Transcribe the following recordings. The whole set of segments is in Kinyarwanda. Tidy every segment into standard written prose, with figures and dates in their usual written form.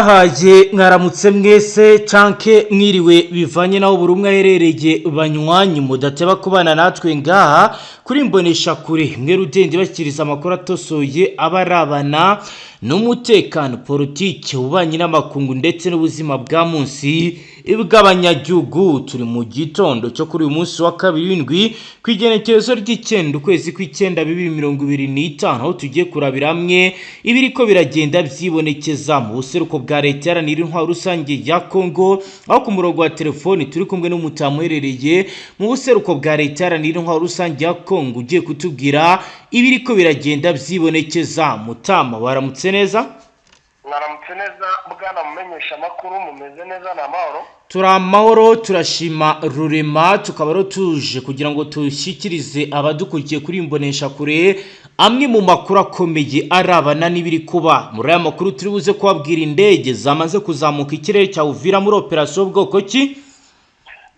turabahaye mwaramutse mwese canke mwiriwe bivanye naho buri umwe aherereye banywanyi mudateba kubana natwe ngaha kuri mbonesha kure mwe rudende bakiriza amakuru atosoye abarabana n'umutekano politike ubanye n'amakungu ndetse n'ubuzima bwa munsi bw'abanyagihugu. Turi mu gitondo cyo kuri uyu munsi wa kabiri kwigenekerezo ry'ikenda ukwezi kw'ikenda 2025 aho tugiye kurabira hamwe ibiriko biragenda byibonekeza mu buseruko bwa leta yaranira intwaro rusange ya Kongo, aho ku murongo wa telefoni turi kumwe n'umutamu herereye mu buseruko bwa leta yaranira intwaro rusange ya Kongo ugiye kutubwira ibiriko biragenda byibonekeza. Mutama waramutse neza? Mwaramutse neza bwana mumenyesha makuru, mumeze neza na mahoro? Turamahoro turashima rurema, tukaba tuje kugira ngo tushyikirize abadukurikiye kuri imbonesha kure amwe mu makuru akomeye arabana n'ibiri kuba. Muri aya makuru turi buze kubabwira indege zamaze kuzamuka ikirere cya Uvira muri operasiyo bwoko ki?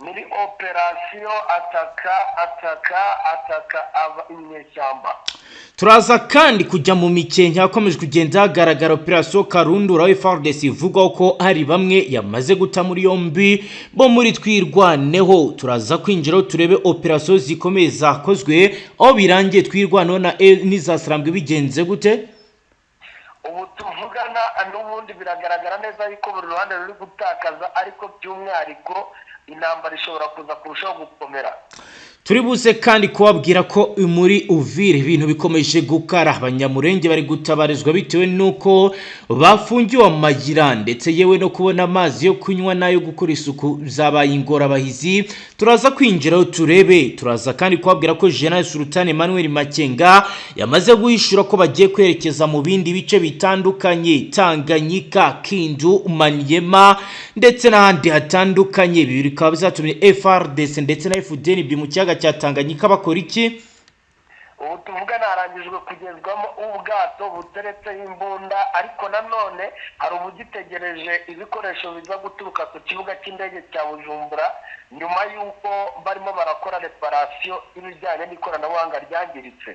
Muri operasiyo ataka inyeshyamba. Turaza kandi kujya mu mikenke yakomeje kugenda hagaragara operasiyo Karundura aho FARDC ivuga ko hari bamwe yamaze guta muri yombi bo muri twirwaneho. Turaza kwinjira turebe operasiyo zikomeye zakozwe aho birangiye twirwanaho na n'izasarambwe bigenze gute. Ubu tuvugana n'ubundi biragaragara neza yuko buri ruhande ruri gutakaza, ariko by'umwihariko intambara ishobora kuza kurushaho gukomera. Turi buze kandi kubabwira ko muri Uvira ibintu bikomeje gukara, abanyamurenge bari gutabarizwa bitewe nuko bafungiwe amagira ndetse yewe no kubona amazi yo kunywa nayo gukora isuku zabaye ingorabahizi. Turaza kwinjira turebe. Turaza kandi kubabwira ko General Sultan Emmanuel Makenga yamaze guhishura ko bagiye kwerekeza mu bindi bice bitandukanye, Tanganyika, Kindu, Maniema ndetse n'ahandi hatandukanye. Bibiri bikaba bizatumye FARDC ndetse na FDN mu kiyaga cya Tanganyika bakora iki? Ubu tuvugana harangijwe kugezwamo ubwato buteretse imbunda, ariko nanone hari ubugitegereje ibikoresho biza guturuka ku kibuga cy'indege cya Bujumbura nyuma yuko barimo barakora reparation ibijyanye n'ikoranabuhanga ryangiritse.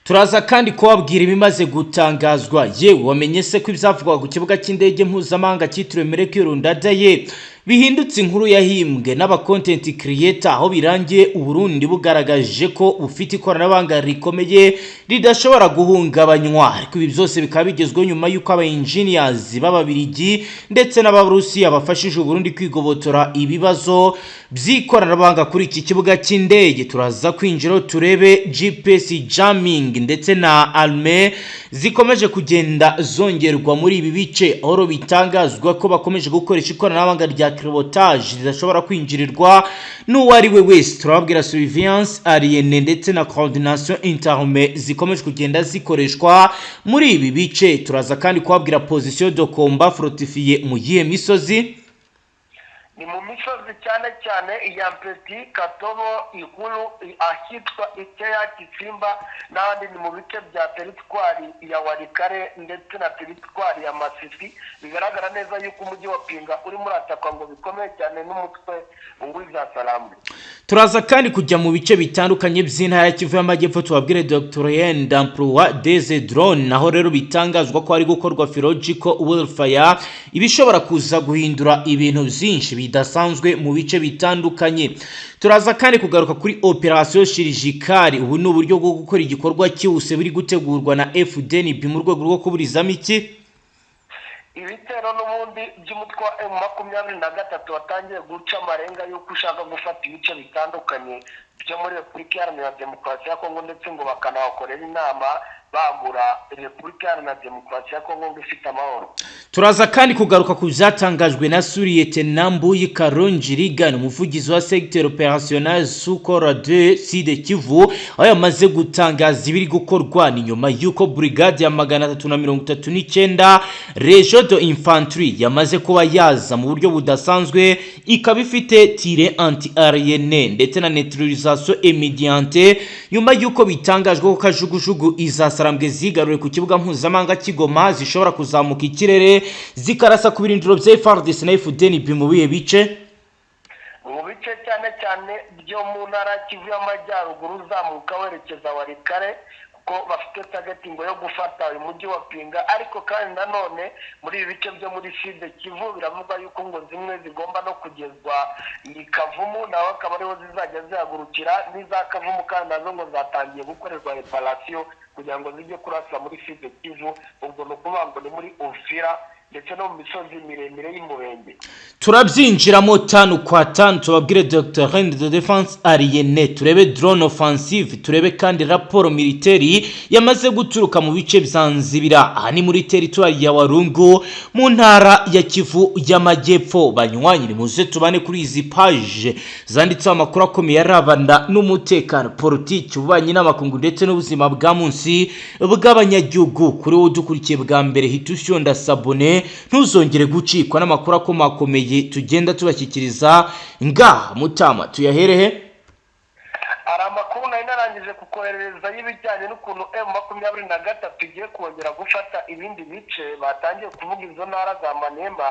Turaza kandi kubabwira ibimaze gutangazwa. Yewe wamenye se ko ibyavugwa ku kibuga cy'indege mpuzamahanga cyitiriwe Melchior Ndadaye bihindutse inkuru yahimbwe n'aba content creator, aho birangiye Uburundi bugaragaje ko ufite ikoranabuhanga rikomeye ridashobora guhungabanywa. Ariko ibi byose bikaba bigezweho nyuma yuko aba engineers b'Ababirigi ndetse n'Abarusiya bafashije Uburundi kwigobotora ibibazo by'ikoranabuhanga kuri iki kibuga cy'indege. Turaza kwinjira turebe GPS jamming ndetse na arme zikomeje kugenda zongerwa muri ibi bice, aho bitangazwa ko bakomeje gukoresha ikoranabuhanga rya cryptage ridashobora kwinjirirwa n'uwari we wese. Turababwira surveillance aérienne ndetse na coordination interarmée zikomeje kugenda zikoreshwa muri ibi bice. Turaza kandi kubabwira position de combat fortifiée mu gihe misozi, ni mu misozi cyane cyane iya Mpeti, Katobo, Ikulu, ahitwa Ikeya, Kitsimba n'ahandi ni mu bice bya teritwari ya Warikare ndetse na teritwari ya Masisi. Bigaragara neza yuko umujyi wa Pinga uri muri atakwa ngo bikomeye cyane n'umutwe w'Izasalamwe. Turaza kandi kujya mu bice bitandukanye by'intara ya Kivu y'Amajyepfo tubabwire Dr. Yen d'emploi des drones, naho rero bitangazwa ko ari gukorwa physical warfare ibishobora kuza guhindura ibintu byinshi bidasanzwe mu bice bitandukanye. Turaza kandi kugaruka kuri operation chirurgicale. Ubu ni uburyo bwo gukora igikorwa cyose buri gutegurwa na FDN mu rwego rwo kuburizamo iki ibitero n'ubundi by'umutwe wa M23 watangiye guca amarenga yuko ushaka gufata ibice bitandukanye byo muri Repubulika Iharanira Demokarasi ya Kongo, ndetse ngo bakanakorera inama bambura Repubulika Iharanira Demokarasi ya Kongo ngo ifite amahoro. Turaza kandi kugaruka ku byatangajwe na Suriyete Nambuyi Karonji Rigan, umuvugizi wa secteur opérationnel Sukora de Sud Kivu, aho yamaze gutangaza ibiri gukorwa ni nyuma yuko brigade ya 339 Région de Infantry yamaze kuba yaza mu buryo budasanzwe, ikaba ifite tire anti-aérienne ndetse na neutralisation immédiate nyuma yuko bitangajwe ko kajugujugu izasarambwe zigarure ku kibuga mpuzamahanga Kigoma zishobora kuzamuka ikirere zikarasa ku birindiro bya FARDC na FDN mu bihe bice. Mu bice cyane cyane byo mu ntara Kivu y'Amajyaruguru uzamuka werekeza Warikare ko bafite targeting yo gufata uyu mujyi wa Pinga, ariko kandi nanone muri ibi bice byo muri Sud Kivu biravuga yuko ngo zimwe zigomba no kugezwa i Kavumu, naho akaba ariho zizajya zihagurukira, n'iza Kavumu kandi nazo ngo zatangiye gukorerwa reparation kugira ngo zijye kurasa muri Sud Kivu. Ubwo no kuvuga ngo ni muri Uvira ndetse no mu misozi miremire y'Umurenge. Turabyinjiramo tanu kwa tanu, tubabwire Dr. Reine de Défense Arienne, turebe drone offensive, turebe kandi raporo militeri yamaze guturuka mu bice byanzibira aha ni muri territoire ya Warungu mu ntara ya Kivu y'Amajyepfo. Banywanyi muze tubane kuri izi page zanditse amakuru akomeye arabana n'umutekano, politiki, ububanyi n'amakungu ndetse n'ubuzima bwa munsi bw'abanyagihugu. Kuri wowe dukurikiye bwa mbere hitusho ndasabone, ntuzongere gucikwa n'amakuru akomeye tugenda tubashyikiriza ngaha Mutama. Tuyaherehe ari amakuru nari narangije kukoherereza y'ibijyanye n'ukuntu M23 igiye kongera gufata ibindi bice batangiye kuvuga izo ntara za Manemba.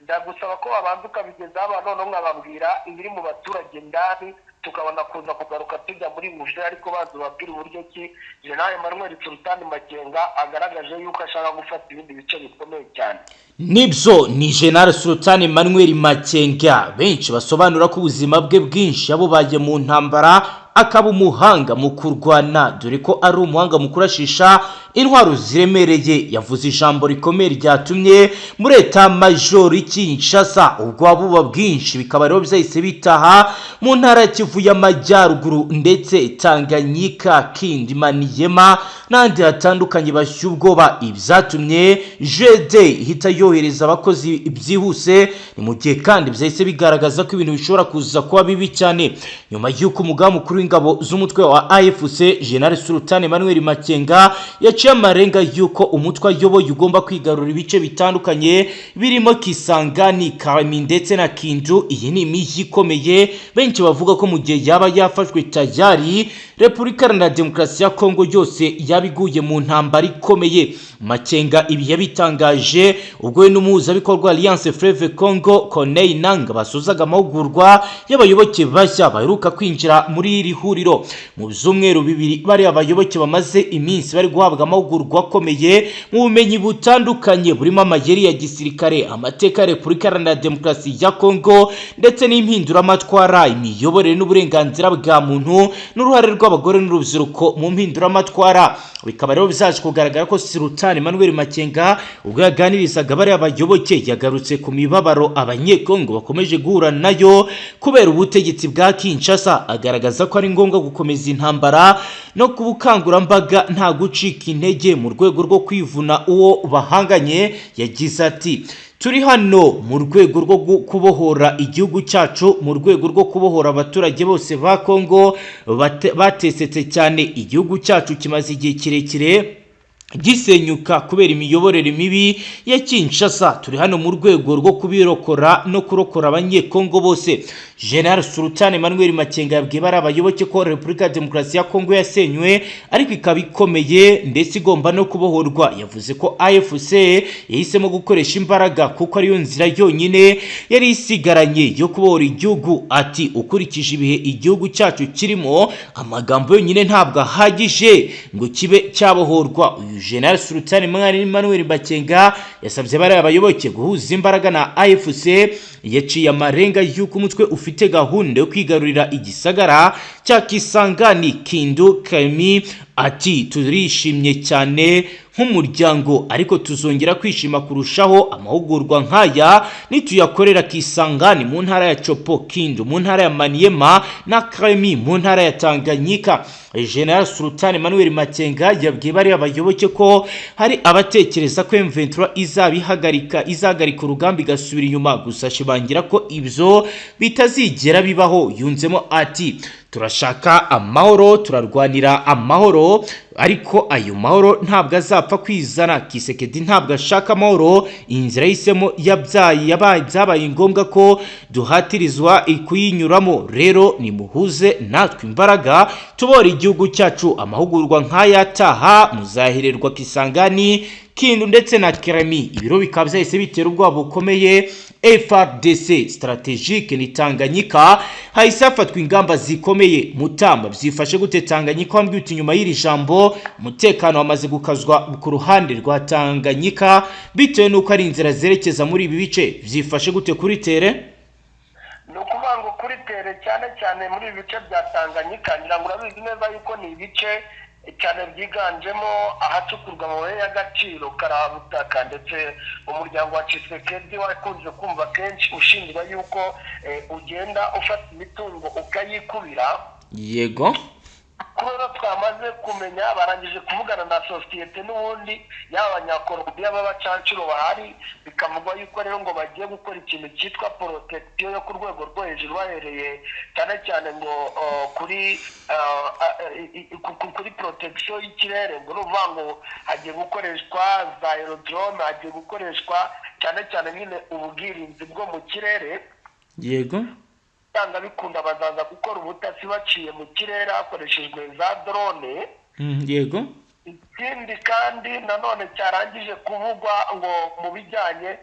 Ndagusaba ko babanza ukabigeza abantu none nkababwira ibiri mu baturage ndani, tukabona kuza kugaruka tujya muri Uvira, ariko bazi babwira uburyo ki General Emmanuel Sultan Makenga agaragaje yuko ashaka gufata ibindi bice bikomeye cyane. Nibyo ni General Sultan Emmanuel Makenga, benshi basobanura ko ubuzima bwe bwinshi abo baje mu ntambara akaba umuhanga mu kurwana, dore ko ari umuhanga mu kurashisha intwaro ziremereye. Yavuze ijambo rikomeye ryatumye muri eta major Kinshasa ubwo abuba bwinshi bikaba rero byahise bitaha mu ntara ya Kivu y'Amajyaruguru ndetse Tanganyika, Kindi, Maniema n'andi hatandukanye bashyubwoba. Ibyatumye JD ihita yohereza abakozi byihuse, ni mu gihe kandi byahise bigaragaza ko ibintu bishobora kuza kuba bibi cyane nyuma y'uko umugaba mukuru w'ingabo z'umutwe wa AFC General Sultan Emmanuel Makenga yaciye amarenga y'uko umutwe ayoboye ugomba kwigarura ibice bitandukanye birimo Kisangani, Kalemi ndetse na Kindu. Iyi ni imijyi ikomeye, benshi bavuga ko mu gihe yaba yafashwe tayari Repubulika Iharanira Demokarasi ya Kongo yose yabiguye mu ntambara ikomeye. Makenga ibi yabitangaje ubwo we n'umuhuzabikorwa Alliance Fleuve Congo Corneille Nangaa basozaga amahugurwa y'abayoboke bashya baheruka kwinjira muri iri huriro. Mu byumweru bibiri bari abayoboke bamaze iminsi bari guhabwa amahugurwa akomeye mu bumenyi butandukanye burimo amayeri ya gisirikare, amateka ya Repubulika Iharanira Demokarasi ya Kongo ndetse n'impinduramatwara, imiyoborere n'uburenganzira bwa muntu n'uruhare rw'abagore n'urubyiruko mu mpinduramatwara. Bikaba rero bizaje kugaragara ko Sultan Emmanuel Makenga ubwo yaganirizaga bari abayoboke yagarutse ku mibabaro abanyekongo bakomeje guhura nayo kubera ubutegetsi bwa Kinshasa, agaragaza ko ari ngombwa gukomeza intambara no kubukangurambaga nta gucika intege mu rwego rwo kwivuna uwo bahanganye. Yagize ati turi hano mu rwego rwo kubohora igihugu cyacu, mu rwego rwo kubohora abaturage bose ba Kongo batesetse cyane. Igihugu cyacu kimaze igihe kirekire gisenyuka kubera imiyoborere mibi ya Kinshasa. Turi hano mu rwego rwo kubirokora no kurokora abanyekongo bose. General Sultan Emmanuel Makenga yabwiye bari abayoboke ko Repubulika ya Demokarasi ya Kongo yasenywe ariko ikaba ikomeye ndetse igomba no kubohorwa. Yavuze ko AFC yahisemo gukoresha imbaraga kuko ariyo nzira yonyine yari isigaranye yo kubohora igihugu. Ati ukurikije ibihe igihugu cyacu kirimo, amagambo yonyine ntabwo ahagije ngo kibe cyabohorwa. Uyu General Sultan Emmanuel Makenga yasabye bari abayoboke guhuza imbaraga na AFC. Yaciye amarenga y'uko umutwe ufite gahunda yo kwigarurira igisagara cya Kisangani, Kindu, Kalemi. Ati turishimye cyane nk'umuryango ariko tuzongera kwishima kurushaho amahugurwa nk'aya nituyakorera Kisangani mu ntara ya Chopo, Kindu mu ntara ya Maniema na Kalemi mu ntara ya Tanganyika. General Sultan Emmanuel Makenga yabwiye bari abayoboke ko hari abatekereza ko M23 izahagarika urugamba igasubira inyuma, gusa ashimangira ko ibyo bitazigera bibaho. Yunzemo ati turashaka amahoro, turarwanira amahoro, ariko ayo mahoro ntabwo azapfa kwizana. Kisekedi ntabwo ashaka amahoro, inzira y'isemo byabaye ngombwa ko duhatirizwa kuyinyuramo. Rero nimuhuze natwe imbaraga tubora igihugu cyacu. Amahugurwa nk'aya taha muzahererwa Kisangani, Kindu ndetse na Kiremi. Ibiro bikaba byahise bitera ubwoba bukomeye FARDC strategique ni Tanganyika, hahise hafatwa ingamba zikomeye. Mutamba byifashe gute Tanganyika? Wambwiye uti nyuma y'iri jambo umutekano wamaze gukazwa ku ruhande rwa Tanganyika bitewe nuko ari inzira zerekeza muri ibi bice, byifashe gute kuri tere? Ni ukuvuga ngo kuri tere cyane cyane muri ibi bice bya Tanganyika, ngira ngo urabizi neza yuko ni ibice cyane byiganjemo ahacukurwa amabuye y'agaciro karabutaka, ndetse umuryango wa Tshisekedi wakunze kumva kenshi ushinjwa yuko ugenda ufata imitungo ukayikubira. Yego. Kubera twamaze kumenya barangije kuvugana na sosiyete n'ubundi y'abanyakolombiya b'abacancuro bahari, bikamugwa yuko rero ngo bagiye gukora ikintu cyitwa protection yo ku rwego rwo hejuru, bahereye cyane cyane ngo kuri protection y'ikirere, ngo nuvuga ngo hagiye gukoreshwa za aerodrome, hagiye gukoreshwa cyane cyane nyine ubwirinzi bwo mu kirere. Yego. Cyangwa bikunda bazaza gukora ubutasi baciye mu kirere hakoreshejwe za drone. Yego. Ikindi kandi nanone cyarangije kuvugwa ngo mu bijyanye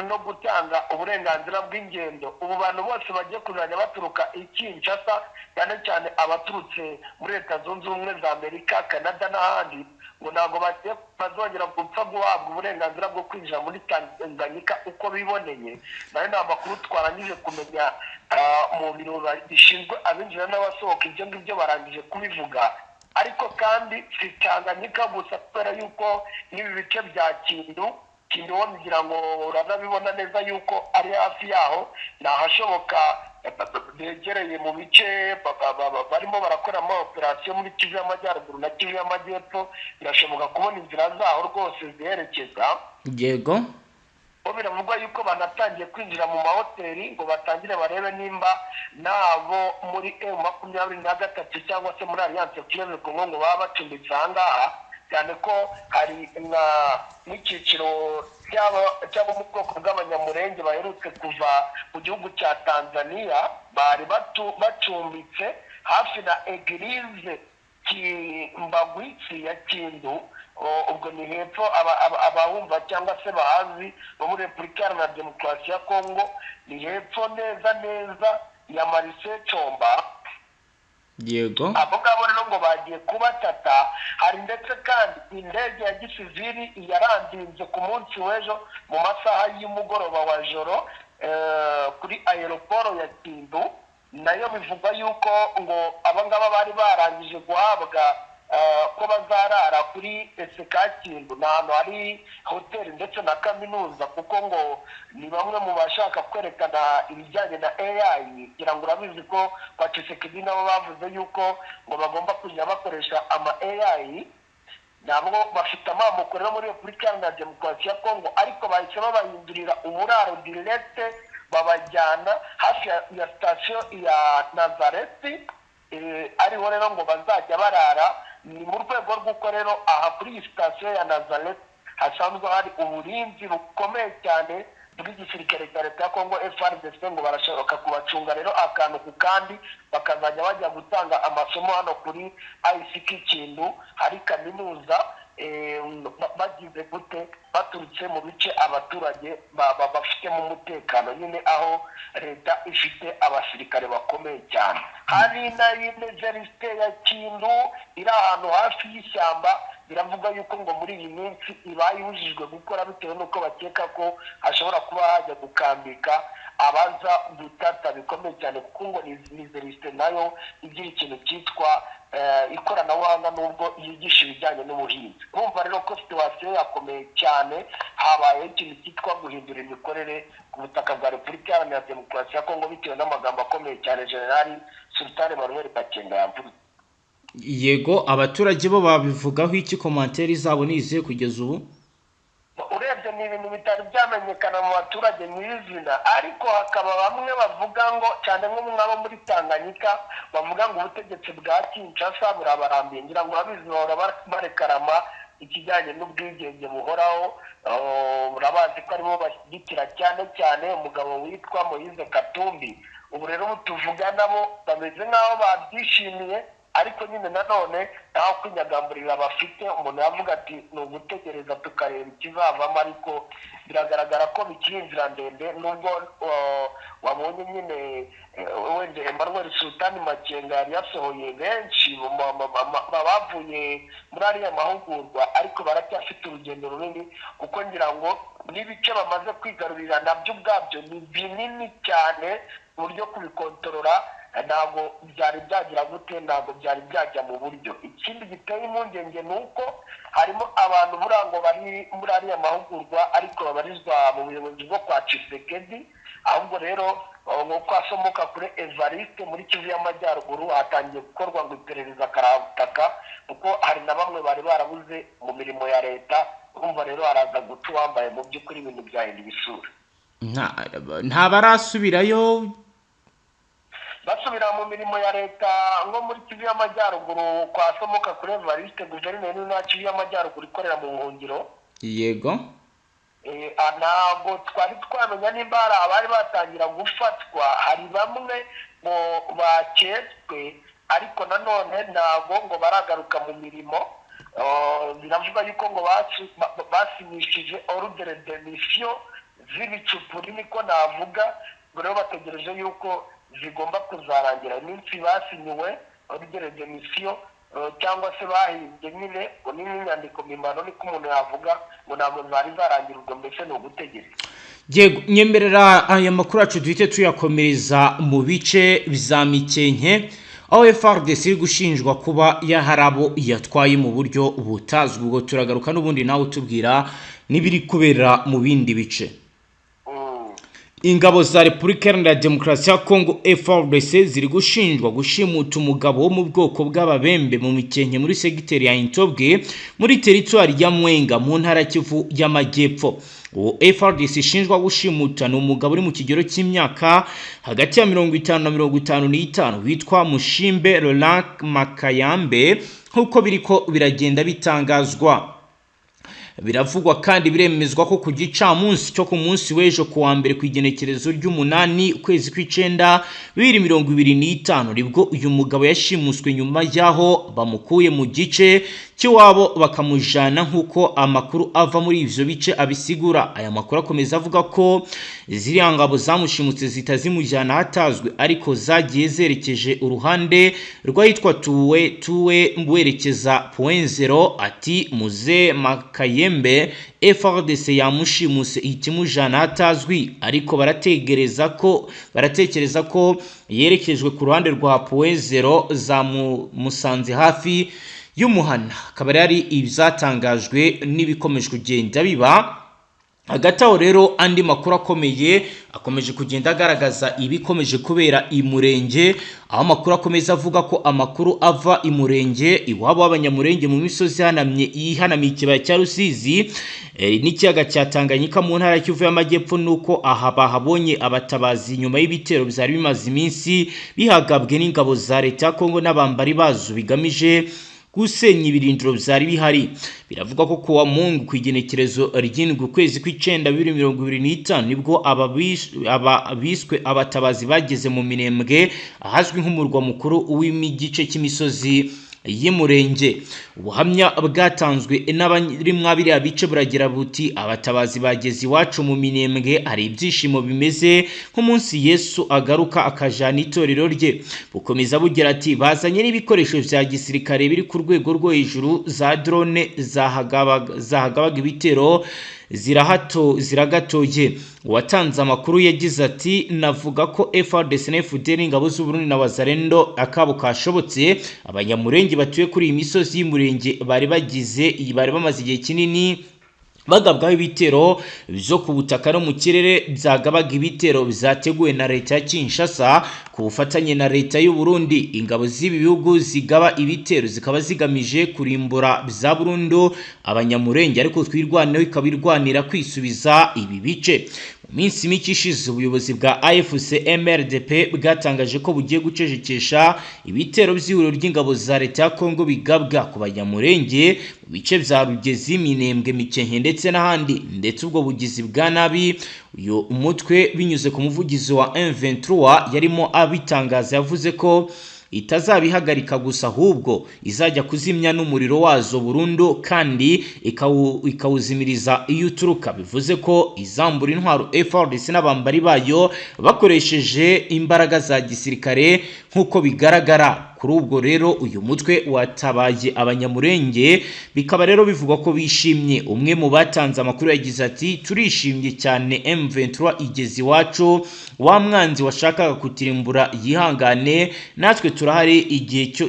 no gutanga uburenganzira bw'ingendo, ubu bantu bose bagiye kuzajya baturuka i Kinshasa, cyane cyane abaturutse muri Leta Zunze Ubumwe za Amerika, Canada n'ahandi, ngo ntabwo bazongera gupfa guhabwa uburenganzira bwo kwinjira muri Tanganyika uko biboneye. Nayo ni amakuru twarangije kumenya mu biro bishinzwe abinjira n'abasohoka, ibyo ngibyo barangije kubivuga. Ariko kandi si Tanganyika gusa, kubera yuko n'ibi bice bya Kindu ngira ngo uranabibona neza yuko ari hafi yaho, ni ahashoboka begereye mu bice barimo barakoramo operasiyo muri Kivu y'Amajyaruguru na Kivu y'Amajyepfo, birashoboka kubona inzira zaho rwose ziherekeza. Yego. Biravugwa yuko banatangiye kwinjira mu mahoteli ngo batangire barebe nimba nabo muri M23 cyangwa se muri Alliance Fleuve Congo ngo baba bacumbitse ahangaha, cyane ko hari n'icyiciro cyabo mu bwoko bw'abanyamurenge baherutse kuva mu gihugu cya Tanzania, bari bacumbitse hafi na Eglise Kimbagwitsi ya Kindu. Ubwo ni hepfo abahumva cyangwa se bahazi bo muri Repubulika Iharanira Demokarasi ya Kongo, ni hepfo neza ya Marise Chomba. Yego. Abo ngabo rero ngo bagiye kubatata. Hari ndetse kandi indege ya gisivili yarandinze ku munsi w'ejo mu masaha y'umugoroba wa joro kuri aeroport ya Kindu, nayo bivugwa yuko ngo abangaba bari barangije guhabwa ko bazarara kuri Kindu, ni ahantu hari hoteli ndetse na kaminuza, kuko ngo ni bamwe mu bashaka kwerekana ibijyanye na AI. Kugira ngo urabizi ko kwa Tshisekedi nabo bavuze yuko ngo bagomba kujya bakoresha ama AI, nabo bafite amamoko rero muri Repubulika Iharanira Demokarasi ya Kongo, ariko bahise babahindurira uburaro direct, babajyana hafi ya station ya Nazareth, ariho rero ngo bazajya barara. Ni mu rwego rw'uko rero aha kuri iyi sitasiyo ya Nazareth hasanzwe hari uburinzi bukomeye cyane bw'igisirikare cya Leta ya Kongo FARDC, ngo barashaka kubacunga rero akantu ku kandi, bakazajya bajya gutanga amasomo hano kuri ICK Kindu, hari kaminuza bagize gute baturutse mu bice abaturage bafitemo umutekano, nyine aho leta ifite abasirikare bakomeye cyane. Hari na Universite ya Kindu iri ahantu hafi y'ishyamba, biravuga yuko ngo muri iyi minsi ibaye ibujijwe gukora bitewe n'uko bakeka ko hashobora kuba hajya gukambika abaza gutata bikomeye cyane, kuko ngo ni Universite nayo igira ikintu cyitwa ikoranabuhanga nubwo yigisha ibijyanye n'ubuhinzi. Urumva rero ko situwasiyo yakomeye cyane, habaye ikintu cyitwa guhindura imikorere ku butaka bwa Repubulika Iharanira Demokarasi ya Kongo bitewe n'amagambo akomeye cyane Generali Sultan Emmanuel Bakenga yavuze. Yego. Abaturage bo babivugaho iki? Komanteri zabo ni izihe kugeza ubu? Urebye ni ibintu bitari byamenyekana mu baturage nyirizina, ariko hakaba bamwe bavuga ngo cyane nko mwabo muri Tanganyika bavuga ngo ubutegetsi bwa Kinshasa burabarambiye. Ngira ngo urabizi bahora barekarama ikijyanye n'ubwigenge buhoraho. Urabazi ko aribo bashyigikira cyane umugabo witwa Moise Katumbi. Ubu rero tuvuga nabo bameze nk'aho babyishimiye, ariko nyine nanone ntaho kwinyagamburira bafite, umuntu yavuga ati ni ugutegereza tukareba ikizavamo, ariko biragaragara ko bikiri inzira ndende. Nubwo wabonye nyine wenda Emmanuel Sultan Makenga yari yasohoye benshi bavuye muri ariya mahugurwa, ariko baracyafite urugendo runini, kuko ngira ngo n'ibice bamaze kwigarurira nabyo ubwabyo ni binini cyane ku buryo kubikontorora ntabwo byari byagira gute, ntabwo byari byajya mu buryo. Ikindi giteye impungenge ni uko harimo abantu burango bari muri ariya mahugurwa ariko babarizwa mu buyobozi bwo kwa Tshisekedi, ahubwo rero nk'uko hasomoka kuri Evariste muri Kivu y'Amajyaruguru hatangiye gukorwa ngo iperereza karabutaka, kuko hari na bamwe bari barabuze mu mirimo ya leta. Urumva rero haraza guca uwambaye mu by'ukuri ibintu byahinduye isura. nta barasubirayo basubira mu mirimo ya leta nko muri Kivu y'Amajyaruguru kwa Somoka kuri Evariste, guverineri w'intara Kivu y'Amajyaruguru ikorera mu buhungiro. yego ntabwo twari twamenya nimba hari abari batangira gufatwa. Hari bamwe ngo baketswe, ariko nanone ntabwo ngo baragaruka mu mirimo. Biravuga yuko ngo basinyishije ordre de mission z'ibicupuri, niko navuga. ngo rero bategereje yuko zigomba kuzarangira. Iminsi basinyiwe ordre de mission cyangwa se bahimbye nyine ngo ni nk'inyandiko mpimbano, niko umuntu yavuga, ngo ntabwo zari zarangira, ubwo mbese ni ugutegereza. nyemerera aya makuru yacu duhite tuyakomereza mu bice bya Mikenke, aho FARDC iri gushinjwa kuba yaharabo yatwaye mu buryo butazwi. Ubwo turagaruka n'ubundi nawe utubwira n'ibiri kubera mu bindi bice. Ingabo za Repubulika Iharanira Demokarasi ya Kongo FARDC ziri gushinjwa gushimuta umugabo wo mu bwoko bw'ababembe mu Mikenke muri segiteri ya Intobwe muri teritwari ya Mwenga mu ntara Kivu y'Amajyepfo. Uwo FARDC ishinjwa gushimuta ni umugabo uri mu kigero cy'imyaka hagati ya 50 na 55 witwa Mushimbe Roland Makayambe, nk'uko biriko biragenda bitangazwa. Biravugwa kandi biremezwa ko ku gicamunsi cyo ku munsi w'ejo ku wa mbere ku igenekerezo ry'umunani ukwezi kw'icenda 2025 nibwo uyu mugabo yashimuswe nyuma yaho bamukuye mu gice cy'iwabo bakamujana, nk'uko amakuru ava muri ivyo bice abisigura. Aya makuru akomeza avuga ko ziriya ngabo zamushimutse zitazimujana hatazwe, ariko zagiye zerekeje uruhande rwahitwa tuwe mbwerekeza point 0. ati muze Makayembe FARDC yamushimuse itimujana hatazwi, ariko baratekereza ko yerekejwe ku ruhande rwa point 0 za musanze hafi y'umuhana. Akaba ari ibyatangajwe n'ibikomeje kugenda biba. Hagati aho rero andi makuru akomeje kugenda agaragaza ibikomeje kubera i Murenge, aho amakuru akomeza avuga ko amakuru ava i Murenge iwabo w'abanyamurenge mu misozi ihanamiye ikibaya cya Rusizi n'ikiyaga cya Tanganyika mu ntara Kivu y'Amajyepfo, nuko aha bahabonye abatabazi nyuma y'ibitero byari bimaze iminsi bihagabwe n'ingabo za leta ya Kongo n'abambari bazo bigamije gusenya ibirindiro byari bihari. Biravuga ko kuwa Mungu ku igenekerezo ry'indwi ukwezi kw'icenda 2025 nibwo abiswe abatabazi bageze mu Minembwe ahazwi nk'umurwa mukuru w'imigice cy'imisozi y'Imurenge. Ubuhamya bwatanzwe n'abari mwabiriya bice buragira buti abatabazi bageze iwacu mu Minembwe hari ibyishimo bimeze nk'umunsi Yesu agaruka akajana itorero rye. Bukomeza bugira ati bazanye n'ibikoresho vya gisirikare biri ku rwego rwo hejuru, za drone zahagabaga ibitero ziragatoye. Uwatanze amakuru yagize ati navuga ko FARDC na FDL ingabo z'u Burundi na Wazalendo akabo kashobotse. Abanyamurenge batuye kuri iyi misozi y'Imurenge bari bamaze igihe kinini bagabwaho ibitero byo ku butaka no mu kirere, byagabaga ibitero bizateguwe na leta ya Kinshasa ku bufatanye na leta y'u Burundi. Ingabo z'ibi bihugu zigaba ibitero zikaba zigamije kurimbura bya burundu abanyamurenge, ariko twirwaneho ikabirwanira kwisubiza ibi bice. Mu minsi mike ishize ubuyobozi bwa AFC MRDP bwatangaje ko bugiye gucecekesha ibitero by'ihuriro ry'ingabo za leta ya Kongo bigabwa ku banyamurenge mu bice bya Rugezi, Minembwe, Mikenke ndetse n'ahandi. Ndetse ubwo bugizi bwa nabi uyu umutwe binyuze ku muvugizi wa M23 yarimo abitangaza yavuze ko itazabihagarika gusa ahubwo izajya kuzimya n'umuriro wazo burundu kandi ikawuzimiriza iyo uturuka. Bivuze ko izambura intwaro FARDC n'abambari bayo bakoresheje imbaraga za gisirikare nk'uko bigaragara. Kuri ubwo rero uyu mutwe watabaye abanyamurenge, bikaba rero bivugwa ko bishimye. Umwe mu batanze amakuru yagize ati turishimye cyane, M23 igeze iwacu, wa mwanzi washakaga kutirimbura yihangane, natwe turahari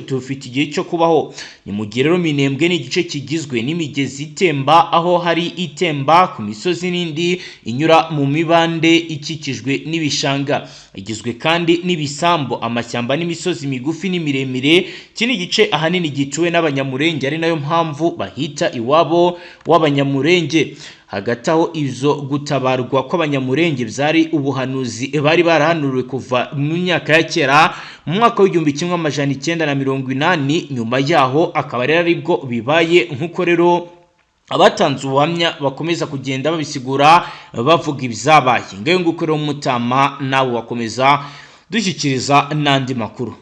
tufite igihe cyo kubaho. Ni mu gihe rero Minembwe ni igice kigizwe n'imigezi itemba, aho hari itemba ku misozi n'indi inyura mu mibande ikikijwe n'ibishanga, igizwe kandi n'ibisambo, amashyamba n'imisozi migufi n'imiremire. Iki ni igice ahanini gituwe n'abanyamurenge, ari nayo mpamvu bahita iwabo w'abanyamurenge. Hagati aho izo gutabarwa kw'abanyamurenge byari ubuhanuzi bari barahanuriwe kuva mu myaka ya kera, mu mwaka w'1980. Nyuma yaho akaba rero aribwo bibaye, nk'uko rero abatanze ubuhamya bakomeza kugenda babisigura bavuga ibyabaye. Ngayo nguko rero Mutama nawe wakomeza dushyikiriza n'andi makuru.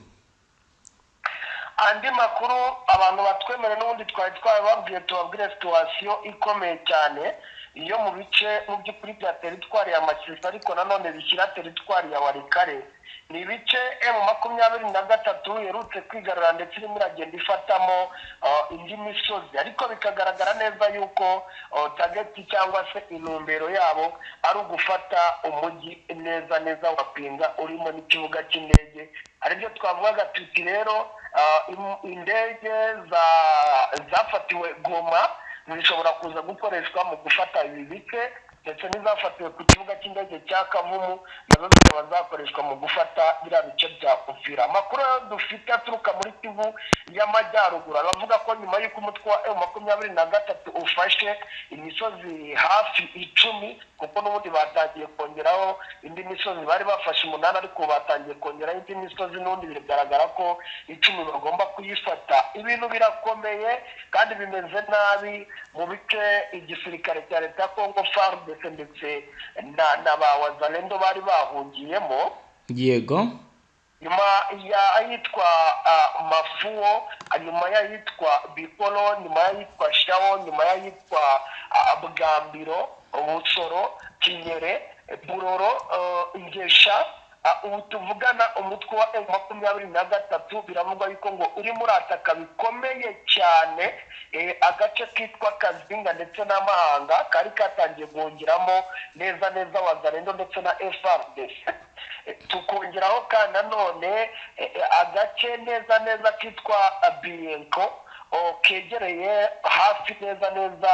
Andi makuru abantu batwemere n'ubundi twari twababwiye, tubabwire situation ikomeye cyane iyo mu bice mu by'ukuri bya teritwari ya Masisi, ariko nanone bishyira teritwari ya Walikale. Ni ibice M23 yerutse kwigarura ndetse irimo iragenda ifatamo indi misozi, ariko bikagaragara neza yuko target cyangwa se intumbero yabo ari ugufata umujyi neza neza wa Pinga urimo n'ikibuga cy'indege. Aribyo twavugaga tuti rero indege zafatiwe Goma zishobora kuza gukoreshwa mu gufata ibi bice, ndetse n'izafatiwe ku kibuga cy'indege cya Kavumu nazo zikaba zakoreshwa mu gufata biriya bice bya Uvira. Amakuru dufite aturuka muri Kivu y'Amajyaruguru aravuga ko nyuma y'uko umutwe wa M23 ufashe imisozi hafi 10, kuko n'ubundi batangiye kongeraho indi misozi, bari bafashe 8 ariko batangiye kongeraho indi misozi n'undi, bigaragara ko 10 bagomba kuyifata. Ibintu birakomeye kandi bimeze nabi mu bice igisirikare cya leta ya Congo FARDC ndetse na ba wazalendo bari bahungiyemo. Yego, nyuma y'ahitwa Mafuo, nyuma y'ahitwa Bikolo, nyuma y'ahitwa Shawo, nyuma y'ahitwa Bugambiro, Busoro, Kinyere, Buroro, Ingesha. Ubu tuvugana umutwe wa M23 biravugwa yuko ngo uri muri ataka bikomeye cyane agace kitwa Kazinga ndetse n'Amahanga, kari katangiye guhungiramo neza neza wazalendo ndetse na FARDC. Tukongeraho kandi nanone agace neza neza kitwa Bienko kegereye hafi neza neza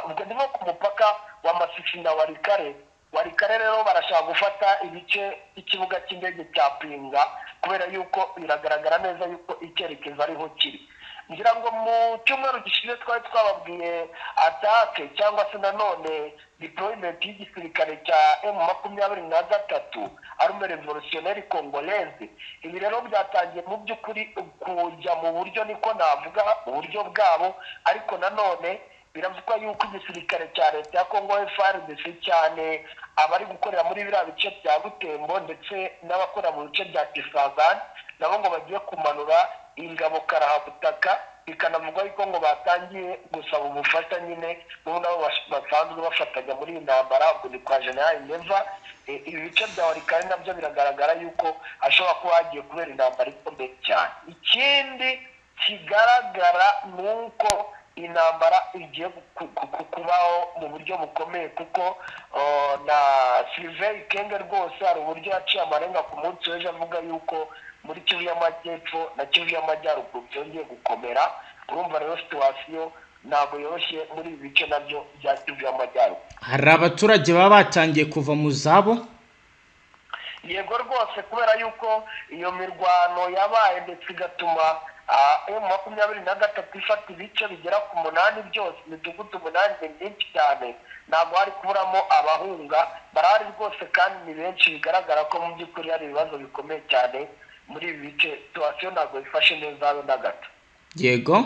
ubwo ndimo ku mupaka wa Masisi na Walikale. Walikale rero barashaka gufata ibice ikibuga cy'indege cya Pinga, kubera yuko biragaragara neza yuko icyerekezo ariho kiri. Ngira ngo mu cyumweru gishize twari twababwiye atake cyangwa se nanone deployment y'igisirikare cya M23 Armée Révolutionnaire Congolaise. Ibi rero byatangiye mu by'ukuri kujya mu buryo, niko navuga uburyo bwabo, ariko nanone biravugwa yuko igisirikare cya leta ya Congo FARDC cyane abari gukorera muri biriya bice bya Butembo ndetse n'abakora mu bice bya Kisangani nabo ngo bagiye kumanura ingabo karahabutaka. Bikanavugwa yuko ngo batangiye gusaba ubufasha nyine n'ubu nabo basanzwe bafatanya muri iyi ntambara, ubwo ni kwa General Neva. Ibi bice bya Walikale nabyo biragaragara yuko ashobora kuba hagiye kubera intambara ikomeye cyane. Ikindi kigaragara ni uko intambara igiye kubaho mu buryo bukomeye, kuko na Sylvain Ikenge rwose hari uburyo yaciye amarenga ku munsi w'ejo avuga yuko muri Kivu y'Amajyepfo na Kivu y'Amajyaruguru byongeye gukomera. Urumva rero situation ntabwo yoroshye muri ibi bice nabyo bya Kivu y'Amajyaruguru. hari abaturage baba batangiye kuva mu zabo. Yego rwose, kubera yuko iyo mirwano yabaye ndetse igatuma M23 ifata ibice bigera ku 8 byose, imidugudu 8 ni myinshi cyane, ntabwo hari kuburamo abahunga, barahari rwose kandi ni benshi. Bigaragara ko mu by'ukuri hari ibibazo bikomeye cyane muri ibi bice, situation ntabwo ifashe neza habe na gato. Yego,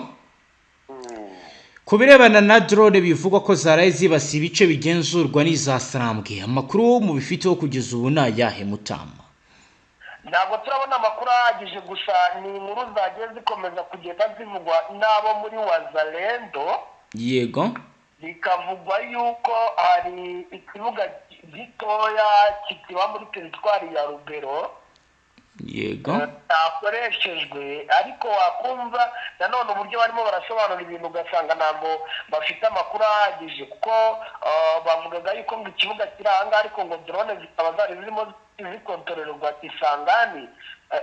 ku birebana na drone bivugwa ko zaraye zibasiye ibice bigenzurwa n'iza Sarambwe, amakuru mu bifiteho kugeza ubu ni ayahe Mutama? ntabwo turabona amakuru ahagije, gusa ni inkuru zagiye zikomeza kugenda zivugwa n'abo muri Wazalendo. yego, bikavugwa yuko hari ikibuga gitoya kiba muri teritwari ya Rubero yego, cyakoreshejwe, ariko wakumva nanone uburyo barimo barasobanura ibintu ugasanga ntabwo bafite amakuru ahagije, kuko bavugaga yuko ngo ikibuga kiri aha ngaha, ariko ngo drone zikaba zari zirimo zikontororerwa Kisangani.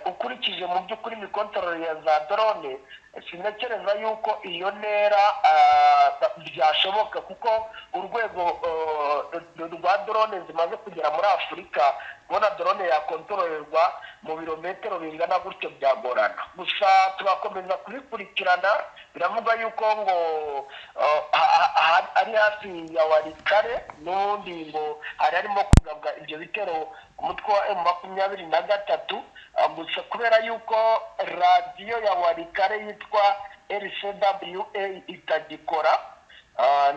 Ukurikije mu by'ukuri imikontorore ya za drone, sinakereza yuko iyo ntera byashoboka, kuko urwego rwa drone zimaze kugera muri Afurika, kubona drone yakontororerwa mu birometero bingana gutyo byagorana. Gusa turakomeza kubikurikirana. Biravuga yuko ngo ari hafi ya Walikale, n'ubundi ngo hari harimo kugabwa ibyo bitero umutwe wa M23. Gusa kubera yuko radiyo ya Walikale yitwa RCWA itagikora,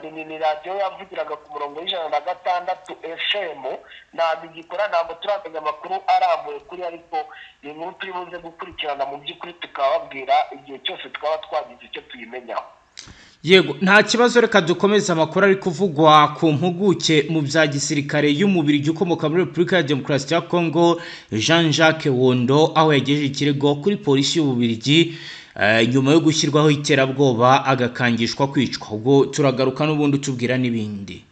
ni radiyo yavugiraga ku murongo w'106 FM, ntabwo igikora, ntabwo turamenya amakuru arambuye kuri, ariko ni inkuru turi buze gukurikirana mu by'ukuri tukababwira igihe cyose twaba twagize icyo tuyimenyaho. yego, nta kibazo, reka dukomeze amakuru ari kuvugwa ku mpuguke mu bya gisirikare y'umubiri ukomoka muri Repubulika ya Demokarasi ya Kongo, Jean-Jacques Wondo, aho yagejeje ikirego kuri polisi y'Ububiligi nyuma yo gushyirwaho iterabwoba agakangishwa kwicwa. Ubwo turagaruka n'ubundi tubwira n'ibindi.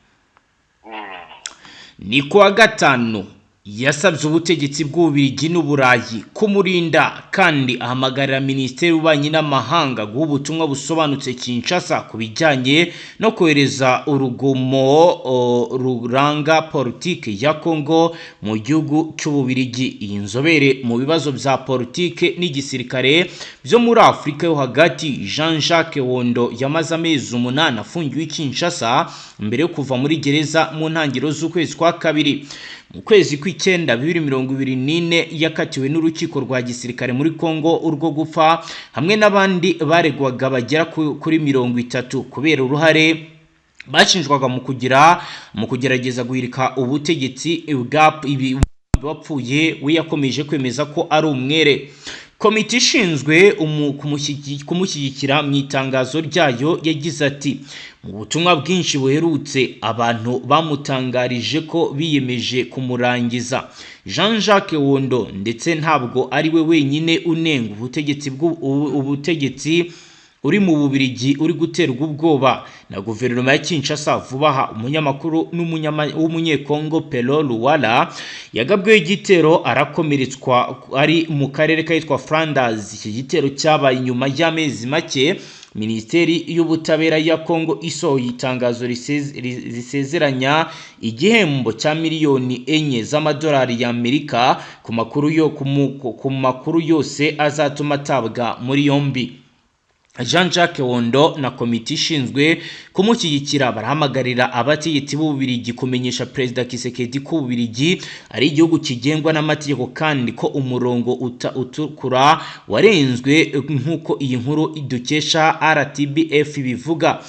Ni kuwa gatanu yasabye ubutegetsi bw'Ububiligi n'Uburayi kumurinda, kandi ahamagarira Minisiteri y'Ububanyi n'Amahanga guha ubutumwa busobanutse Kinshasa ku bijyanye no kohereza urugomo ruranga politike ya Kongo mu gihugu cy'Ububiligi. Iyi nzobere mu bibazo bya politike n'igisirikare byo muri Afurika yo hagati, Jean-Jacques Wondo, yamaze amezi 8 afungiwe Kinshasa mbere yo kuva muri gereza mu ntangiriro z'ukwezi kwa kabiri. Mu kwezi kw'icyenda 2024 yakatiwe n'urukiko rwa gisirikare muri Kongo urwo gupfa, hamwe n'abandi baregwaga bagera kuri 30 kubera uruhare bashinjwaga mu kugerageza guhirika ubutegetsi bwapfuye. We yakomeje kwemeza ko ari umwere. Komite ishinzwe kumushyigikira mu itangazo ryayo yagize ati, mu butumwa bwinshi buherutse abantu bamutangarije ko biyemeje kumurangiza. Jean-Jacques Wondo ndetse ntabwo ari we wenyine unenga ubutegetsi uri mu Bubiligi uri guterwa ubwoba na guverinoma ya Kinshasa. Vuba aha umunyamakuru w'umunyekongo Pelo Luwala yagabweho igitero arakomeretswa ari mu karere kitwa Flanders. Iki gitero cyabaye nyuma y'amezi make Minisiteri y'Ubutabera ya Kongo isohoye itangazo risezeranya igihembo cya miliyoni 4 z'amadolari y'Amerika ku makuru yose azatuma atabwa muri yombi. Jean-Jacques Wondo na komite ishinzwe kumushyigikira barahamagarira abategetsi b'Ububiligi kumenyesha Perezida Tshisekedi ko Ububiligi ari igihugu kigengwa n'amategeko, kandi ko umurongo utukura warenzwe, nk'uko iyi nkuru idukesha RTBF bivuga.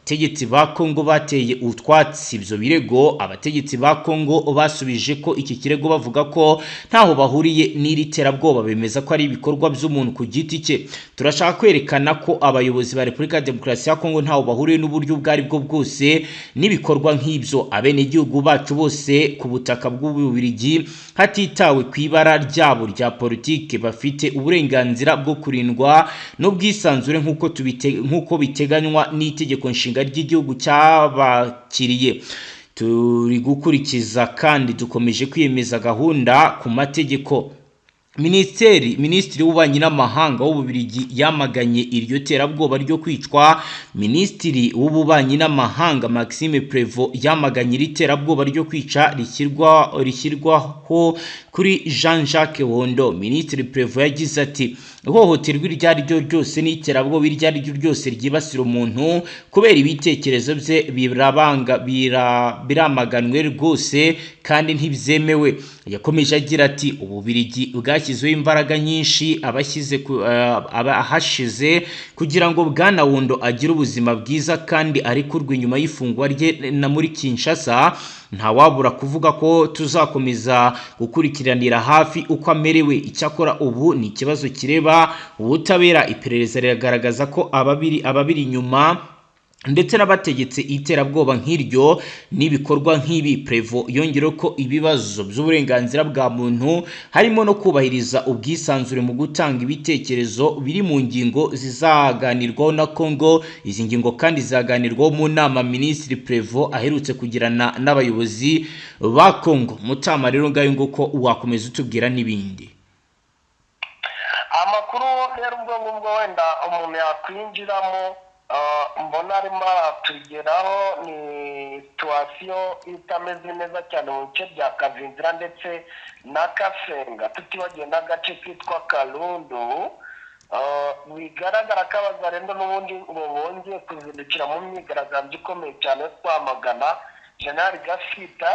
Abategetsi ba Kongo bateye utwatsi ibyo birego. Abategetsi ba Kongo basubije ko iki kirego bavuga ko ntaho bahuriye n'iri terabwoba, bemeza ko ari ibikorwa by'umuntu ku giti cye. Turashaka kwerekana ko abayobozi ba Repubulika ya Demokarasi ya Kongo ntaho bahuriye n'uburyo bwari bwo bwose n'ibikorwa nk'ibyo. Abenegihugu bacu bose ku butaka bw'Ububiligi, hatitawe ku ibara ryabo rya politike, bafite uburenganzira bwo kurindwa n'ubwisanzure nk'uko biteganywa n'itegeko nshinga ry'igihugu cyabakiriye. Turi gukurikiza kandi dukomeje kwiyemeza gahunda ku mategeko. Minisitiri w'Ububanyi n'Amahanga w'Ububiligi yamaganye iryo terabwoba ryo kwicwa. Minisitiri w'Ububanyi n'Amahanga Maxime Prévost yamaganye iri terabwoba ryo kwica rishyirwaho kuri Jean-Jacques Wondo. Minisitiri Prévost yagize ati, ihohoterwa iryo ari ryo ryose n'iterabwoba iryo ari ryo ryose ryibasira umuntu kubera ibitekerezo bye biramaganwe rwose kandi ntibyemewe. Yakomeje agira ati, Ububiligi bwashyizeho imbaraga nyinshi ahashize kugira ngo Bwana Wondo agire ubuzima bwiza kandi arekurwe nyuma y'ifungwa rye na muri Kinshasa. ntawabura kuvuga ko tuzakomeza gukurikiranira hafi uko amerewe. Icyakora ubu ni ikibazo kireba ubutabera. Iperereza riragaragaza ko ababiri inyuma ndetse n'abategetse iterabwoba nk'iryo n'ibikorwa nk'ibi. Prevo yongera ko ibibazo by'uburenganzira bwa muntu harimo no kubahiriza ubwisanzure mu gutanga ibitekerezo biri mu ngingo zizaganirwaho na Kongo. Izi ngingo kandi zaganirwaho mu nama Minisitiri Prevo aherutse kugirana n'abayobozi ba Kongo. Mutama rero ngayo nguko wakomeza utubwira n'ibindi amakuru rero ubwo wenda umuntu yakwinjiramo mbona arimo aratugeraho ni situwasiyo itameze neza cyane mu bice bya Kavimvira ndetse na Kasenga, tutibagiwe n'agace kitwa Kalundu. Bigaragara ko abazarendo n'ubundi ngo bongeye kuzindukira mu myigaragambyo ikomeye cyane yo kwamagana Jenerali Gasita,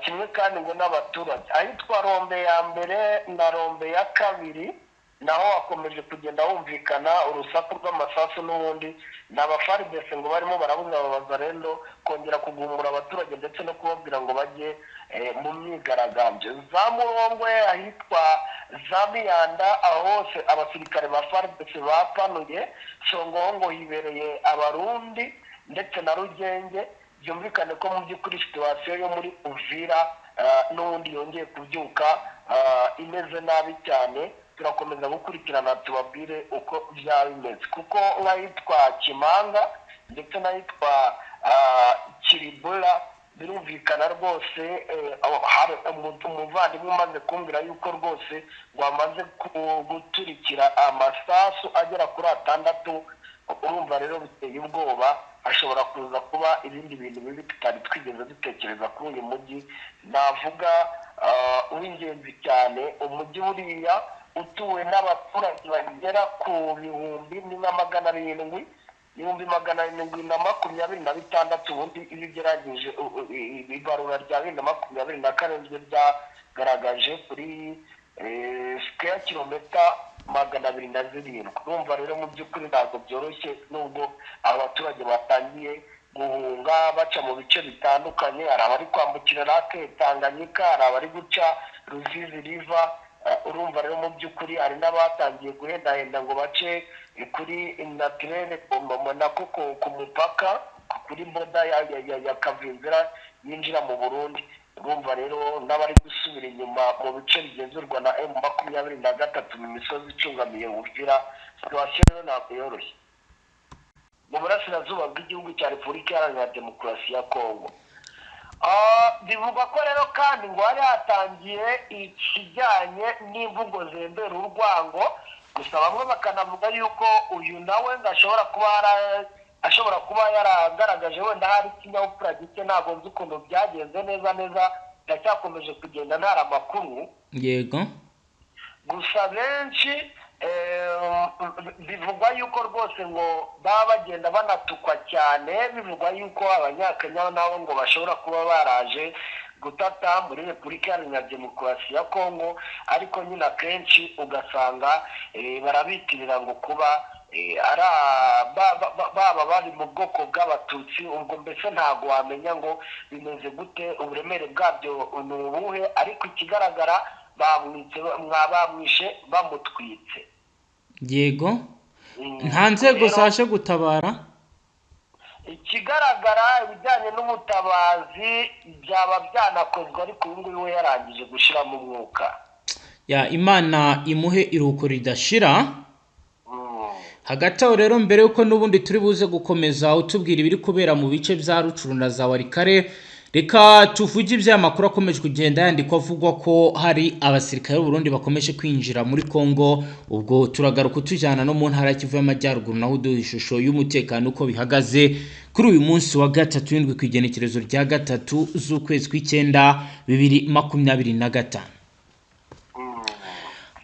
kimwe kandi ngo n'abaturage. Ahitwa Rombe ya mbere na Rombe ya kabiri naho hakomeje kugenda humvikana urusaku rw'amasasu n'ubundi n'abafaridese ngo barimo barabuza abazarendo kongera kugumura abaturage ndetse no kubabwira ngo bajye mu myigaragambyo. Za Murongwe ahitwa za Miyanda aho hose abasirikare ba faridese bapanuye. Songoho ngo hibereye abarundi ndetse na Rugenge. Byumvikane ko mu by'ukuri situwasiyo yo muri Uvira n'ubundi yongeye kubyuka imeze nabi cyane. Turakomeza gukurikirana tubabwire uko byaba bimeze, kuko nk'ahitwa Kimanga ndetse n'ahitwa Kiribula birumvikana rwose. Hari umuvandimwe umaze kumbwira yuko rwose wamaze guturikira amasasu agera kuri 6. Urumva rero biteye ubwoba, hashobora kuza kuba ibindi bintu bibi tutari twigeze dutekereza kuri uyu mujyi. Navuga w'ingenzi cyane, umujyi buriya utuwe n'abaturage bagera ku 700,000, 726. Ubundi iyo ugerageje ibarura rya 2024 ryagaragaje kuri square kilometer 207. Urumva rero mu by'ukuri ntabwo byoroshye, nubwo abaturage batangiye guhunga baca mu bice bitandukanye. Hari abari kwambukira Lake Tanganyika, hari abari guca Ruzizi River. Urumva rero mu by'ukuri hari n'abatangiye guhendahenda ngo bace kuri Natirere nako ku mupaka kuri boda ya Kavimvira yinjira mu Burundi. Urumva rero n'abari gusubira inyuma mu bice bigenzurwa na M23 mu misozi icungamiye Uvira. Situwasiyo rero ntabwo yoroshye mu burasirazuba bw'igihugu cya Repubulika Iharanira Demokarasi ya Kongo. Bivugwa ko rero kandi ngo hari hatangiye ikijyanye n'imvugo zembera urwango. Gusa bamwe bakanavuga yuko uyu nawe ashobora kuba yaragaragaje wenda hari ikinyabupfura gike. Ntabwo nzi ukuntu byagenze neza, ndacyakomeje kugenda ntara amakuru. Yego, gusa benshi bivugwa yuko rwose ngo baba bagenda banatukwa cyane. Bivugwa yuko Abanyakenya nabo ngo bashobora kuba baraje gutata muri Repubulika Iharanira Demokarasi ya Kongo, ariko nyine akenshi ugasanga barabitirira ngo kuba baba bari mu bwoko bw'Abatutsi. Ubwo mbese ntabwo wamenya ngo bimeze gute, uburemere bwabyo ni ubuhe, ariko ikigaragara bamwishe bamutwitse. Yego, nta nzego zaje gutabara. Ikigaragara ibijyanye n'ubutabazi byaba byanakozwe, ariko ubu ngubu we yarangije gushyiramo umwuka. Imana imuhe iruhuko ridashira. Hagati aho rero, mbere yuko n'ubundi turi buze gukomeza utubwira ibiri kubera mu bice bya Rucuru na za Warikare, reka tuvuge iby'amakuru akomeje kugenda yandikwa avugwa ko hari abasirikare b'u Burundi bakomeje kwinjira muri Kongo. Ubwo turagaruka tujyana no mu ntara ya Kivu y'Amajyaruguru, naho duha ishusho y'umutekano uko bihagaze kuri uyu munsi wa 3 ku igenekerezo rya 3 z'ukwezi kw'icyenda 2025.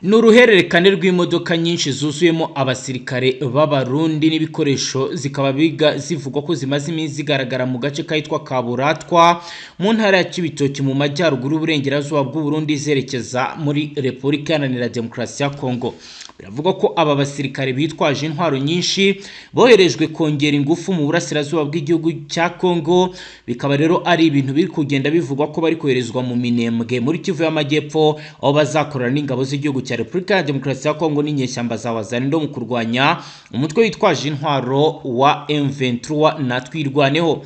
N'uruhererekane rw'imodoka nyinshi zuzuyemo abasirikare b'abarundi n'ibikoresho zikaba zivugwa ko zimaze iminsi zigaragara mu gace kitwa Kaburatwa mu ntara ya Cibitoke mu majyaruguru y'uburengerazuba bw'u Burundi zerekeza muri Repubulika Iharanira Demokarasi ya Kongo. Biravuga ko aba basirikare bitwaje intwaro nyinshi boherejwe kongera ingufu mu burasirazuba bw'igihugu cya Kongo, bikaba rero ari ibintu biri kugenda bivugwa ko bari koherezwa mu Minembwe muri Kivu y'Amajyepfo, aho bazakorana n'ingabo z'igihugu cya Repubulika ya Demokarasi ya Kongo n'inyeshyamba za Wazalendo mu kurwanya umutwe witwaje intwaro wa M23 na Twirwaneho.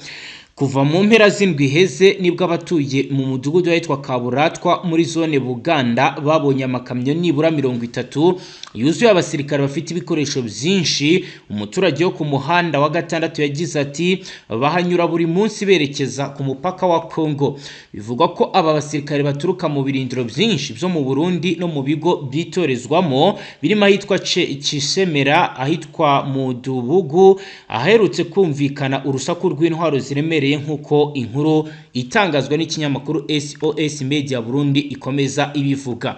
Kuva mu mpera z'indwi heze nibwo abatuye mu mudugudu witwa Kaburatwa muri zone Buganda babonye amakamyo nibura 30 yuzuye abasirikare bafite ibikoresho byinshi. Umuturage wo ku muhanda wa gatandatu yagize ati bahanyura buri munsi berekeza ku mupaka wa Kongo. Bivugwa ko aba basirikare baturuka mu birindiro byinshi byo mu Burundi no mu bigo byitorezwamo birimo ahitwa Cisemera, ahitwa Mudubugu, aherutse kumvikana urusaku rw'intwaro ziremereye nkuko inkuru itangazwa n'ikinyamakuru SOS Media Burundi ikomeza ibivuga.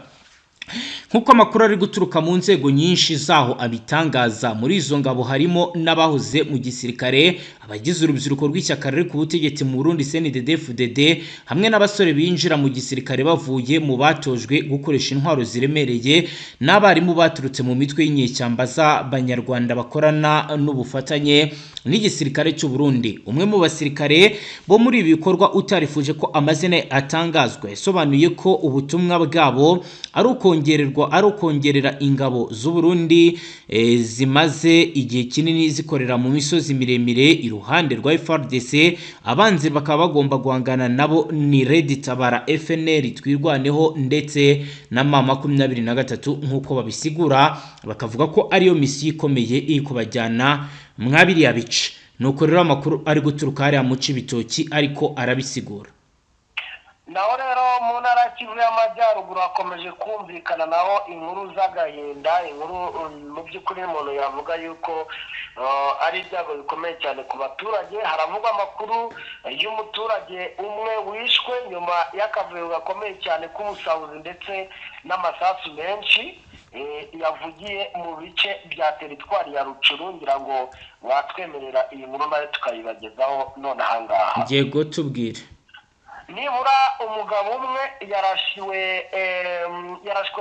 Nkuko amakuru ari guturuka mu nzego nyinshi zaho abitangaza, muri izo ngabo harimo n'abahoze mu gisirikare, abagize urubyiruko rw'ishyaka riri ku butegetsi mu Burundi CNDD-FDD, hamwe n'abasore binjira mu gisirikare bavuye mu batojwe gukoresha intwaro ziremereye, n'abarimu baturutse mu mitwe y'inyeshyamba z'abanyarwanda bakorana n'ubufatanye n'igisirikare cy'u Burundi. Umwe mu basirikare bo muri ibi bikorwa utarifuje ko amazina atangazwa yasobanuye ko ubutumwa bwabo ari ukongerera ingabo z'u Burundi zimaze igihe kinini zikorera mu misozi miremire iruhande rwa FARDC, abanzi bakaba bagomba guhangana nabo ni Red Tabara, FNL, Twirwaneho ndetse na M23 nkuko babisigura, bakavuga ko ariyo misiyo ikomeye iri kubajyana mwabiriya bice. Nuko rero amakuru ari guturuka hariya mu Cibitoki ariko arabisigura. Naho rero mu ntara ya Kivu y'Amajyaruguru hakomeje kumvikana naho inkuru z'agahinda, inkuru mu by'ukuri umuntu yavuga yuko ari ibyago bikomeye cyane ku baturage. Haravugwa amakuru y'umuturage umwe wishwe nyuma y'akavuyo gakomeye cyane k'ubusahuzi ndetse n'amasasu menshi yavugiye mu bice bya teritwari ya Rucuru. Ngira ngo watwemerera iyi nkuru nayo tukayibagezaho none ahangaha. Yego tubwire. Nibura umugabo umwe yarashwe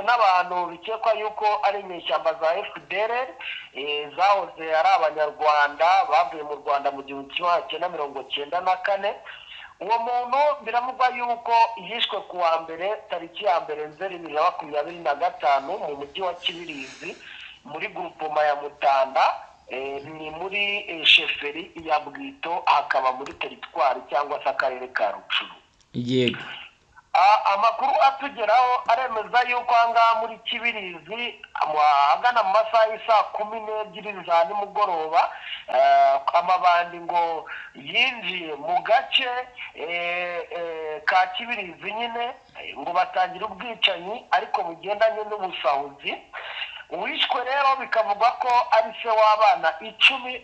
n'abantu bikekwa yuko ari inyeshyamba za FDLR zahoze ari abanyarwanda bavuye mu Rwanda mu 1994. Uwo muntu biravugwa yuko yishwe ku wa mbere tariki ya mbere Nzeri 2025 mu mujyi wa Kibirizi muri grupoma ya Mutanda, ni muri sheferi ya Bwito, hakaba muri teritwari cyangwa se akarere ka Rucuru. Yego. Amakuru atugeraho aremeza yuko ahangaha muri Kibirizi agana mu masaha y'isa 12 za nimugoroba amabandi ngo yinjiye mu gace ka Kibirizi nyine ngo batangira ubwicanyi ariko bugendanye n'ubusahuzi. Uwishwe rero bikavugwa ko ari se w'abana 10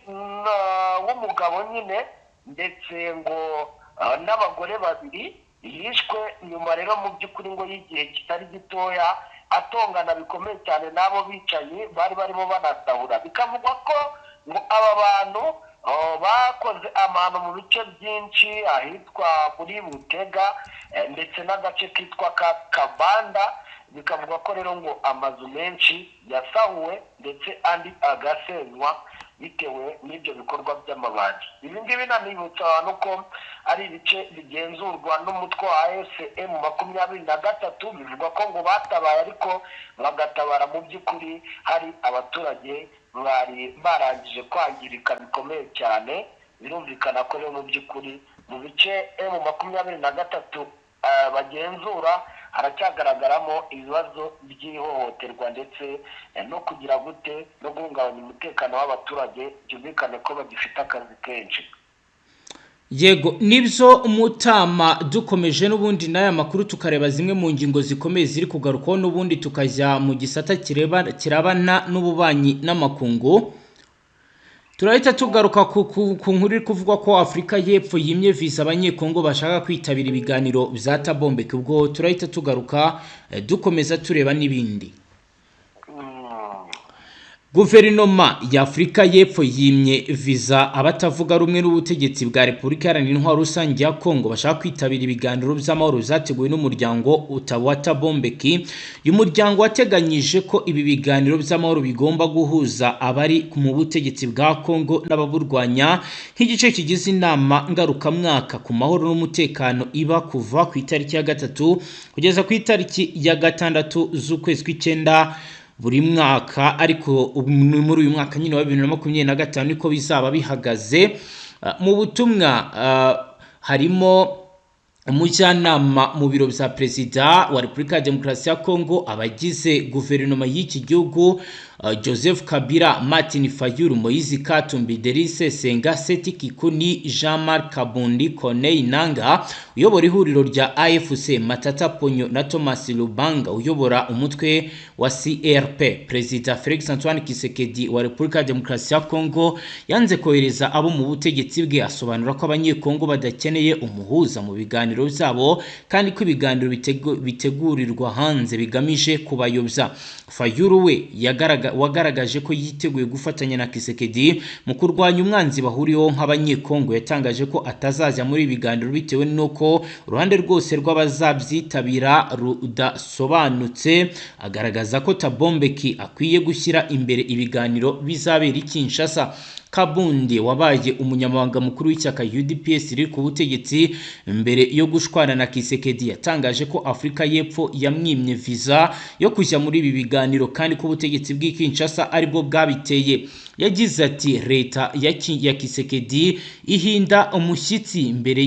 w'umugabo nyine ndetse ngo n'abagore 2 yishwe nyuma rero mu by'ukuri ngo y'igihe kitari gitoya atongana bikomeye cyane n'abo bicanyi bari barimo banasahura. Bikavugwa ko ngo aba bantu bakoze amahano mu bice byinshi ahitwa muri Butega ndetse n'agace kitwa Kabanda. Bikavuga ko rero ngo amazu menshi yasahuwe ndetse andi agasenywa bitewe n'ibyo bikorwa by'amabandi. Ibi ngibi nanibutsa abantu ko ari ibice bigenzurwa n'umutwe wa M23. Bivugwa ko ngo batabaye ariko bagatabara mu by'ukuri hari abaturage bari barangije kwangirika bikomeye cyane. Birumvikana ko rero mu by'ukuri mu bice M23 bagenzura haracyagaragaramo ibibazo by'ihohoterwa ndetse no kugira gute no guhungabanya umutekano w'abaturage, byumvikane ko bagifite akazi kenshi. Yego nibyo Mutama, dukomeje n'ubundi n'aya makuru tukareba zimwe mu ngingo zikomeye ziri kugarukaho, n'ubundi tukajya mu gisata kirabana n'ububanyi n'amakungu. Turahita tugaruka ku nkuru iri kuvugwa ko Afrika y'Epfo yimye visa abanyekongo bashaka kwitabira ibiganiro bya Tabombeke. Ubwo turahita tugaruka dukomeza tureba n'ibindi. Guverinoma ya Afurika y'Epfo yimye visa abatavuga rumwe n'ubutegetsi bwa Repubulika Iharanira Intwaro Rusange ya Kongo bashaka kwitabira ibiganiro by'amahoro zateguwe n'umuryango wa Thabo Mbeki. Uyu muryango wateganyije ko ibi biganiro by'amahoro bigomba guhuza abari mu butegetsi bwa Kongo n'ababurwanya nk'igice kigize inama ngarukamwaka ku mahoro n'umutekano iba kuva ku itariki ya 3 kugeza ku itariki ya 6 z'ukwezi kw'icyenda buri mwaka, ariko muri uyu mwaka nyine wa 2025 niko bizaba bihagaze. Mu butumwa harimo umujyanama mu biro bya Perezida wa Repubulika ya Demokarasi ya Kongo, abagize guverinoma y'iki gihugu Joseph Kabila, Martin Fayulu, Moise Katumbi, Derise Senga, Seti Kikuni, Jean-Marc Kabundi, Corneille Nanga uyobora ihuriro rya AFC, Matata Ponyo na Thomas Lubanga uyobora umutwe wa CRP. Perezida Felix Antoine Tshisekedi wa Repubulika ya Demokarasi ya Kongo yanze kohereza abo mu butegetsi bwe, asobanura ko abanyekongo badakeneye umuhuza mu biganiro byabo kandi ko ibiganiro bitegurirwa hanze bigamije kubayobya. Fayulu we wagaragaje ko yiteguye gufatanya na Tshisekedi mu kurwanya umwanzi bahuriyeho nk'abanyekongo. Yatangaje ko atazajya muri ibiganiro bitewe n'uko uruhande rwose rw'abazabyitabira rudasobanutse. Agaragaza ko Thabo Mbeki akwiye gushyira imbere ibiganiro bizabera i Kinshasa. Kabundi wabaye umunyamabanga mukuru w'ishyaka UDPS riri ku butegetsi mbere yo gushwana na Tshisekedi yatangaje ko Afurika y'Epfo yamwimye visa yo kujya muri ibi biganiro kandi ko ubutegetsi bw'i Kinshasa aribwo bwabiteye. Yagize ati leta ya Tshisekedi ihinda umushyitsi imbere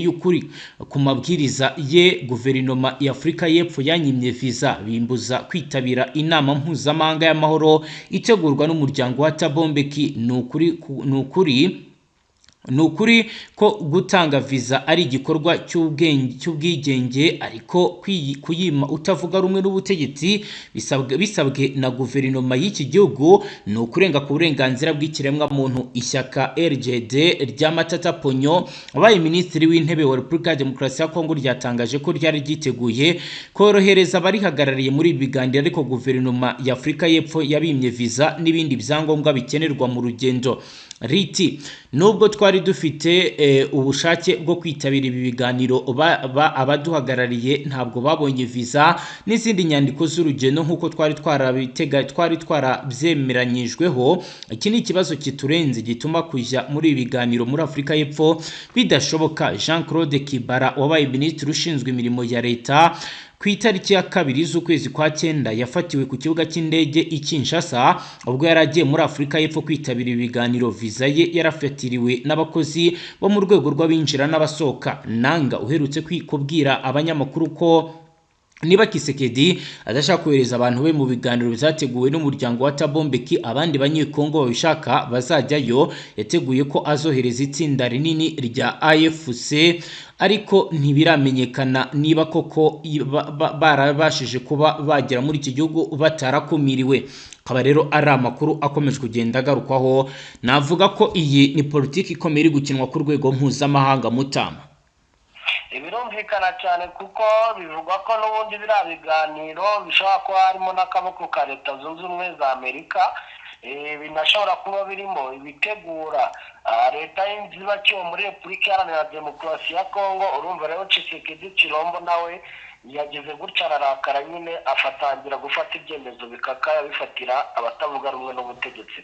y'ukuri ku mabwiriza ye. Guverinoma ya Afurika y'Epfo yanyimye visa bimbuza kwitabira inama mpuzamahanga y'amahoro itegurwa n'umuryango wa Thabo Mbeki. Ni ukuri ko gutanga visa ari igikorwa cy'ubwigenge, ariko kuyima utavuga rumwe n'ubutegetsi bisabwe na guverinoma y'iki gihugu ni ukurenga ku burenganzira bw'ikiremwa muntu. Ishyaka RJD rya Matata Ponyo wabaye minisitiri w'intebe wa Repubulika ya Demokarasi ya Kongo ryatangaje ko ryari ryiteguye korohereza abarihagarariye muri ibi biganiro, ariko guverinoma ya Afurika y'Epfo yabimye visa n'ibindi byangombwa bikenerwa mu rugendo. Riti nubwo twari dufite ubushake bwo kwitabira ibi biganiro, abaduhagarariye ntabwo babonye visa n'izindi nyandiko z'urugendo nk'uko twari twarabyemeranyijweho. Iki ni ikibazo kiturenze gituma kujya muri ibi biganiro muri Afurika y'Epfo bidashoboka. Jean Claude Kibara wabaye minisitiri ushinzwe imirimo ya leta ku itariki ya 2 z'ukwezi kwa 9 yafatiwe ku kibuga cy'indege i Kinshasa ubwo yaragiye muri Afurika y'Epfo kwitabira ibiganiro. Visa ye yarafatiriwe n'abakozi bo mu rwego rw'abinjira n'abasohoka. Nanga uherutse kubwira abanyamakuru ko niba Tshisekedi adashaka kohereza abantu be mu biganiro byateguwe n'umuryango wa Thabo Mbeki, abandi banyekongo babishaka bazajyayo. Yateguye ko azohereza itsinda rinini rya AFC, ariko ntibiramenyekana niba koko barabashije kuba bagera muri iki gihugu batarakumiriwe. Kaba rero ari amakuru akomeje kugenda agarukwaho. Navuga ko iyi ni politiki ikomeye iri gukinwa ku rwego mpuzamahanga. Mutama birumvikana cyane kuko bivugwa ko n'ubundi biriya biganiro bishobora kuba harimo n'akaboko ka Leta Zunze Ubumwe za Amerika. Binashobora kuba birimo ibitegura leta y'inzibacyuho muri Repubulika Iharanira Demokarasi ya Kongo. Urumva rero Tshisekedi Chilombo nawe yageze gutya ararakara nyine afatangira gufata ibyemezo bikakaya bifatira abatavuga rumwe n'ubutegetsi.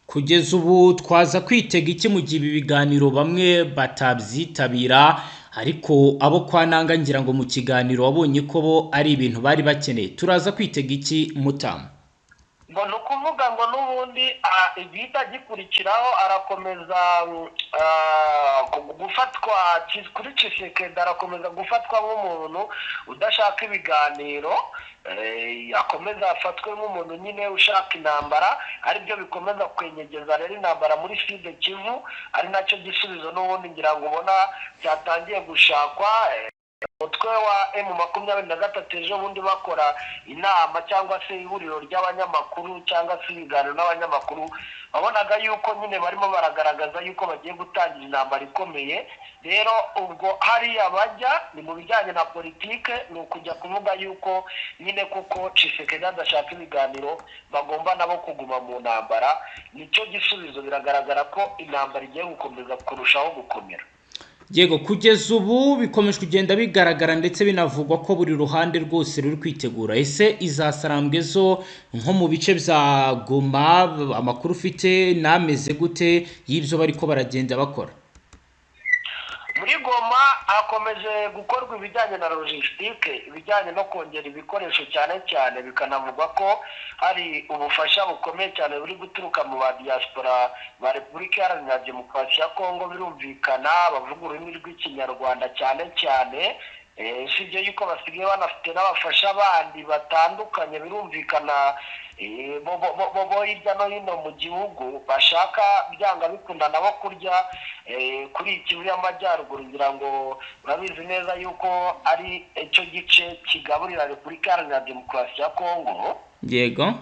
Kugeza ubu twaza kwitega iki mu gihe ibi biganiro bamwe batabyitabira, ariko abo kwa Nanga ngira ngo mu kiganiro wabonye ko bo ari ibintu bari bakeneye? Turaza kwitega iki Mutama? Ni ukuvuga ngo n'ubundi igihita gikurikiraho arakomeza gufatwa kuri Tshisekedi, arakomeza gufatwa nk'umuntu udashaka ibiganiro, akomeza afatwe nk'umuntu nyine ushaka intambara, aribyo bikomeza kwenyegeza rero intambara muri Sud Kivu, ari nacyo gisubizo n'ubundi ngira ngo ubona cyatangiye gushakwa. umutwe wa M23 ejo bundi bakora inama cyangwa se ihuriro ry'abanyamakuru cyangwa se ibiganiro n'abanyamakuru, babonaga yuko nyine barimo baragaragaza yuko bagiye gutangira intambara ikomeye. Rero ubwo hariya bajya ni mu bijyanye na politike, ni ukujya kuvuga yuko nyine kuko Tshisekedi adashaka ibiganiro bagomba nabo kuguma mu ntambara. Nicyo gisubizo, biragaragara ko intambara igiye gukomeza kurushaho gukomera. Yego, kugeza ubu bikomeje kugenda bigaragara ndetse binavugwa ko buri ruhande rwose ruri kwitegura. Ese izasarambwe zo nko mu bice bya Goma, amakuru ufite nameze gute y'ibyo bariko baragenda bakora? Muri Goma hakomeje gukorwa ibijyanye na logistique, ibijyanye no kongera ibikoresho cyane cyane, bikanavugwa ko hari ubufasha bukomeye cyane buri guturuka mu ba diaspora ba Repubulika Iharanira Demokarasi ya Kongo. Birumvikana bavuga ururimi rw'ikinyarwanda cyane cyane, sibyo yuko basigaye banafite n'abafasha bandi batandukanye. Birumvikana bo hirya no hino mu gihugu bashaka byanga bikunda nabo kurya kuri iki y'amajyaruguru, ngira ngo urabizi neza yuko ari icyo gice kigaburira Repubulika Iharanira Demokarasi ya Kongo. Yego,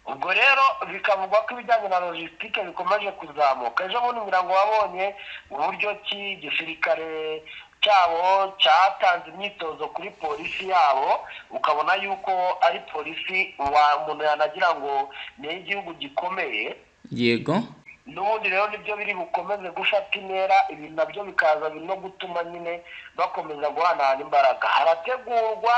ubwo rero bikavugwa ko ibijyanye na logistique bikomeje kuzamuka. Ejo bundi ngira ngo wabonye uburyo ki gisirikare cyabo cyatanze imyitozo kuri polisi yabo, ukabona yuko ari polisi umuntu yanagira ngo ni igihugu gikomeye. yego, n'ubundi rero nibyo biri bukomeze gufata intera, ibi nabyo bikaza no gutuma nyine bakomeza guhanahana imbaraga. Harategurwa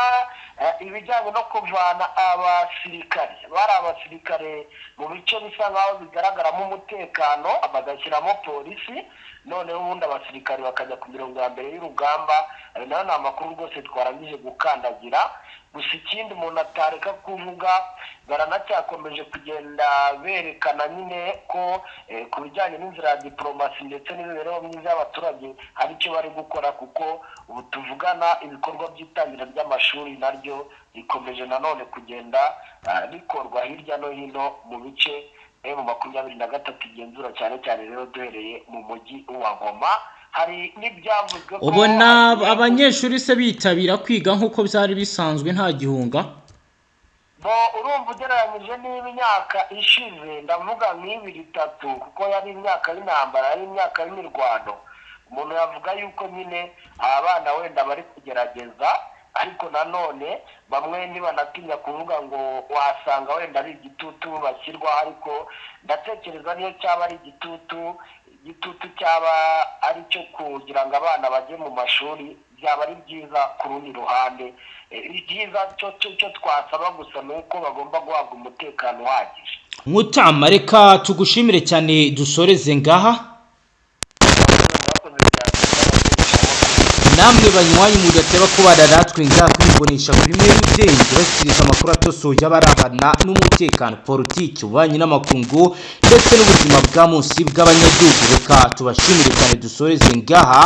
ibijyanye no kuvana abasirikare, bari abasirikare mu bice bisa nkaho bigaragaramo umutekano, bagashyiramo polisi, noneho ubundi abasirikare bakajya ku mirongo ya mbere y'urugamba. Ayo nayo ni amakuru rwose twarangije gukandagira. Gusa ikindi umuntu atareka kuvuga, baranacyakomeje kugenda berekana nyine ko ku bijyanye n'inzira ya diplomasi ndetse n'imibereho myiza y'abaturage hari icyo bari gukora, kuko ubu tuvugana ibikorwa by'itangira ry'amashuri naryo rikomeje nanone kugenda bikorwa hirya no hino mu bice M23 igenzura, cyane cyane rero duhereye mu mujyi wa Goma. Hari n'ibyavuzwe ko ubona abanyeshuri se bitabira kwiga nk'uko byari bisanzwe nta gihunga? Urumva ugereranyije n'imyaka ishize, ndavuga nk'ibiri itatu, kuko yari imyaka y'intambara, yari imyaka y'imirwano, umuntu yavuga yuko nyine abana wenda bari kugerageza, ariko nanone bamwe ntibanatinya kuvuga ngo wasanga wenda ari igitutu bashyirwaho, ariko ndatekereza niyo cyaba ari igitutu cyaba ari cyo kugira ngo abana bajye mu mashuri, byaba ari byiza ku rundi ruhande. Ibyiza cyo twasaba gusa ni uko bagomba guhabwa umutekano uhagije. Mutama, reka tugushimire cyane, dusoreze ngaha. Namwe banywanyi mudateba kubana natwe ngaha kwibonesha kuri mwe rugenge bashyikiriza amakuru atosoje abarabana n'umutekano, politiki, ububanyi n'amakungu ndetse n'ubuzima bwa munsi bw'abanyagihugu. Reka tubashimire cyane, dusoreze ngaha.